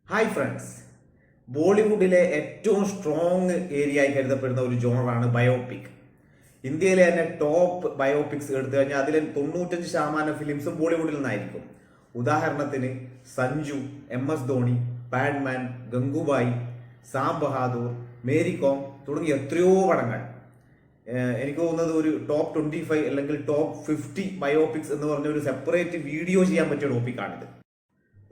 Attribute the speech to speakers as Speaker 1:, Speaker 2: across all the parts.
Speaker 1: Hi friends, ബോളിവുഡിലെ ഏറ്റവും strong area ആയി കരുതപ്പെടുന്ന ഒരു ജോണറാണ് ബയോപിക്. ഇന്ത്യയിലെ തന്നെ ടോപ്പ് ബയോപിക്സ് എടുത്തു കഴിഞ്ഞാൽ അതിൽ 95% ഫിലിംസും ബോളിവുഡിൽ നിന്നായിരിക്കും. ഉദാഹരണത്തിന് സഞ്ജു, MS ധോണി, പാഡ്മാൻ, ഗംഗുബായി, സാം ബഹാദൂർ, മേരി കോം തുടങ്ങിയ എത്രയോ പടങ്ങൾ. എനിക്ക് തോന്നുന്നത് ഒരു ടോപ്പ് 25 അല്ലെങ്കിൽ ടോപ്പ് 50 ബയോപിക്സ് എന്ന് പറഞ്ഞ ഒരു സെപ്പറേറ്റ് വീഡിയോ ചെയ്യാൻ പറ്റിയ ടോപ്പിക്കാണിത്.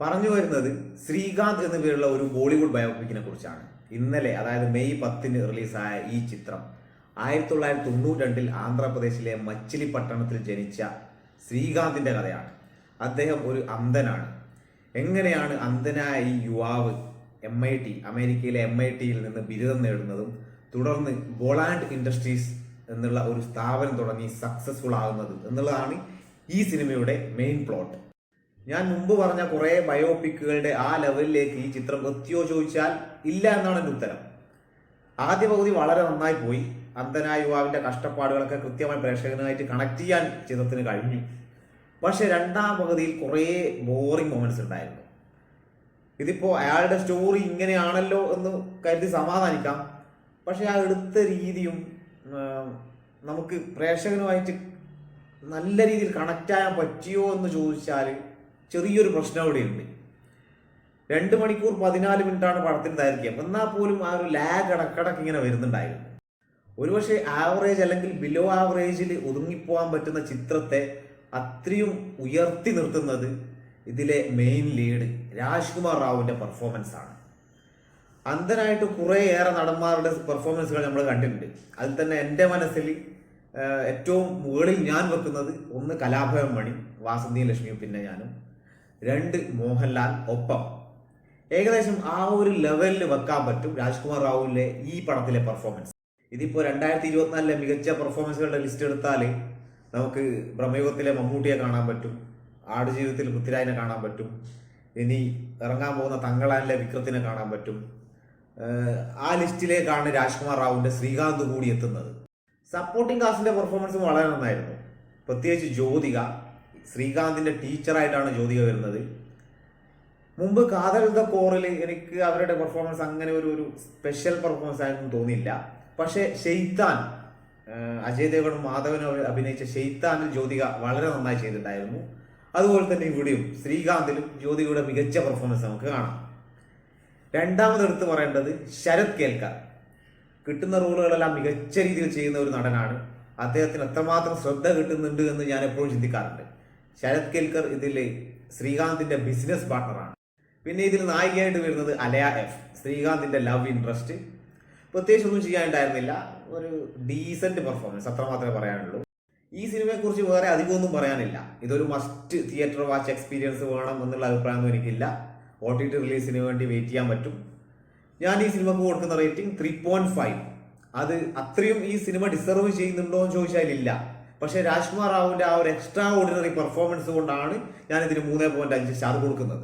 Speaker 1: പറഞ്ഞു വരുന്നത് ശ്രീകാന്ത് എന്ന പേരുള്ള ഒരു ബോളിവുഡ് ബയോപിക്കിനെ കുറിച്ചാണ്. ഇന്നലെ, അതായത് മെയ് 10 റിലീസായ ഈ ചിത്രം 1992 ആന്ധ്രാപ്രദേശിലെ മച്ചിലി പട്ടണത്തിൽ ജനിച്ച ശ്രീകാന്തിന്റെ കഥയാണ്. അദ്ദേഹം ഒരു അന്ധനാണ്. എങ്ങനെയാണ് അന്ധനായ ഈ യുവാവ് MIT, അമേരിക്കയിലെ MITയിൽ നിന്ന് ബിരുദം നേടുന്നതും തുടർന്ന് ബോളാൻഡ് ഇൻഡസ്ട്രീസ് എന്നുള്ള ഒരു സ്ഥാപനം തുടങ്ങി സക്സസ്ഫുൾ ആകുന്നത് എന്നുള്ളതാണ് ഈ സിനിമയുടെ മെയിൻ പ്ലോട്ട്. ഞാൻ മുമ്പ് പറഞ്ഞ കുറെ ബയോപിക്കുകളുടെ ആ ലെവലിലേക്ക് ഈ ചിത്രം എത്തിയോ ചോദിച്ചാൽ ഇല്ല എന്നാണ് എൻ്റെ ഉത്തരം. ആദ്യ പകുതി വളരെ നന്നായി പോയി. അന്ധനായ യുവാവിന്റെ കഷ്ടപ്പാടുകളൊക്കെ കൃത്യമായി പ്രേക്ഷകനുമായിട്ട് കണക്ട് ചെയ്യാൻ ചിത്രത്തിന് കഴിഞ്ഞു. പക്ഷെ രണ്ടാം പകുതിയിൽ കുറേ ബോറിംഗ് മൊമെന്റ്സ് ഉണ്ടായിരുന്നു. ഇതിപ്പോ അയാളുടെ സ്റ്റോറി ഇങ്ങനെയാണല്ലോ എന്ന് കരുതി സമാധാനിക്കാം. പക്ഷെ ആ എടുത്ത രീതിയും നമുക്ക് പ്രേക്ഷകനുമായിട്ട് നല്ല രീതിയിൽ കണക്ട് ചെയ്യാൻ പറ്റിയോ എന്ന് ചോദിച്ചാൽ ചെറിയൊരു പ്രശ്നം അവിടെയുണ്ട്. 2 മണിക്കൂർ 14 മിനിറ്റാണ് പടത്തിന് ദൈർഘ്യം. എന്നാൽ പോലും ആ ഒരു ലാഗ് ഇടക്കിടക്ക് ഇങ്ങനെ വരുന്നുണ്ടായിരുന്നു. ഒരുപക്ഷെ ആവറേജ് അല്ലെങ്കിൽ ബിലോ ആവറേജിൽ ഒതുങ്ങിപ്പോകാൻ പറ്റുന്ന ചിത്രത്തെ അത്രയും ഉയർത്തി നിർത്തുന്നത് ഇതിലെ മെയിൻ ലീഡ് രാജ്കുമാർ റാവുവിന്റെ പെർഫോമൻസ് ആണ്. അന്ധനായിട്ട് കുറേയേറെ നടന്മാരുടെ പെർഫോമൻസുകൾ നമ്മൾ കണ്ടിട്ടുണ്ട്. അതിൽ തന്നെ എൻ്റെ മനസ്സിൽ ഏറ്റവും മുകളിൽ ഞാൻ വെക്കുന്നത് 1 കലാഭവൻ മണി, വാസന്തിയും ലക്ഷ്മിയും, പിന്നെ ഞാനും. 2 മോഹൻലാൽ. ഒപ്പം ഏകദേശം ആ ഒരു ലെവലിൽ വെക്കാൻ പറ്റും രാജ്കുമാർ റാവുവിലെ ഈ പടത്തിലെ പെർഫോമൻസ്. ഇതിപ്പോ 2024 മികച്ച പെർഫോമൻസുകളുടെ ലിസ്റ്റ് എടുത്താൽ നമുക്ക് ബ്രഹ്മയുഗത്തിലെ മമ്മൂട്ടിയെ കാണാൻ പറ്റും, ആടുജീവിതത്തിൽ പൃഥ്വിരാജിനെ കാണാൻ പറ്റും, ഇനി ഇറങ്ങാൻ പോകുന്ന തങ്ങളാനിലെ വിക്രത്തിനെ കാണാൻ പറ്റും. ആ ലിസ്റ്റിലേക്കാണ് രാജ്കുമാർ റാവുവിന്റെ ശ്രീകാന്ത് കൂടി എത്തുന്നത്. സപ്പോർട്ടിംഗ് കാസ്റ്റിന്റെ പെർഫോമൻസ് വളരെ നന്നായിരുന്നു. പ്രത്യേകിച്ച് ജ്യോതിക, ശ്രീകാന്തിന്റെ ടീച്ചറായിട്ടാണ് ജ്യോതിക വരുന്നത്. മുമ്പ് കാതൽ ദ കോറിൽ എനിക്ക് അവരുടെ പെർഫോമൻസ് അങ്ങനെ ഒരു സ്പെഷ്യൽ പെർഫോമൻസ് ആയിരുന്നു തോന്നിയില്ല. പക്ഷെ ഷെയ്ത്താൻ, അജയ് ദേവഗണും മാധവനും അഭിനയിച്ച ഷെയ്ത്താനിൽ ജ്യോതിക വളരെ നന്നായി ചെയ്തിട്ടുണ്ടായിരുന്നു. അതുപോലെ തന്നെ ഇവിടെയും ശ്രീകാന്തിലും ജ്യോതികയുടെ മികച്ച പെർഫോമൻസ് നമുക്ക് കാണാം. രണ്ടാമത് എടുത്ത് പറയേണ്ടത് ശരത് കേൽക്കർ. കിട്ടുന്ന റോളുകളെല്ലാം മികച്ച രീതിയിൽ ചെയ്യുന്ന ഒരു നടനാണ്. അദ്ദേഹത്തിന് എത്രമാത്രം ശ്രദ്ധ കിട്ടുന്നുണ്ട് എന്ന് ഞാൻ എപ്പോഴും ചിന്തിക്കാറുണ്ട്. ശരത് കേൽക്കർ ഇതിൽ ശ്രീകാന്തിന്റെ ബിസിനസ് പാർട്ണറാണ്. പിന്നെ ഇതിൽ നായികയായിട്ട് വരുന്നത് അലയ എഫ്, ശ്രീകാന്തിന്റെ ലവ് ഇൻട്രസ്റ്റ്. പ്രത്യേകിച്ച് ഒന്നും ചെയ്യാനുണ്ടായിരുന്നില്ല, ഒരു ഡീസന്റ് പെർഫോമൻസ്, അത്ര മാത്രമേ പറയാനുള്ളൂ. ഈ സിനിമയെ കുറിച്ച് വേറെ അധികമൊന്നും പറയാനില്ല. ഇതൊരു മസ്റ്റ് തിയേറ്റർ വാച്ച് എക്സ്പീരിയൻസ് വേണം എന്നുള്ള അഭിപ്രായമൊന്നും എനിക്കില്ല. OTT റിലീസിന് വേണ്ടി വെയിറ്റ് ചെയ്യാൻ പറ്റും. ഞാൻ ഈ സിനിമക്ക് കൊടുക്കുന്ന റേറ്റിംഗ് 3.5. അത് അത്രയും ഈ സിനിമ ഡിസർവ് ചെയ്യുന്നുണ്ടോ എന്ന് ചോദിച്ചാൽ ഇല്ല. പക്ഷെ രാജ്കുമാർ റാവുവിന്റെ ആ ഒരു എക്സ്ട്രാ ഓർഡിനറി പെർഫോമൻസ് കൊണ്ടാണ് ഞാൻ ഇതിന് 3.5 സ്റ്റാർ കൊടുക്കുന്നത്.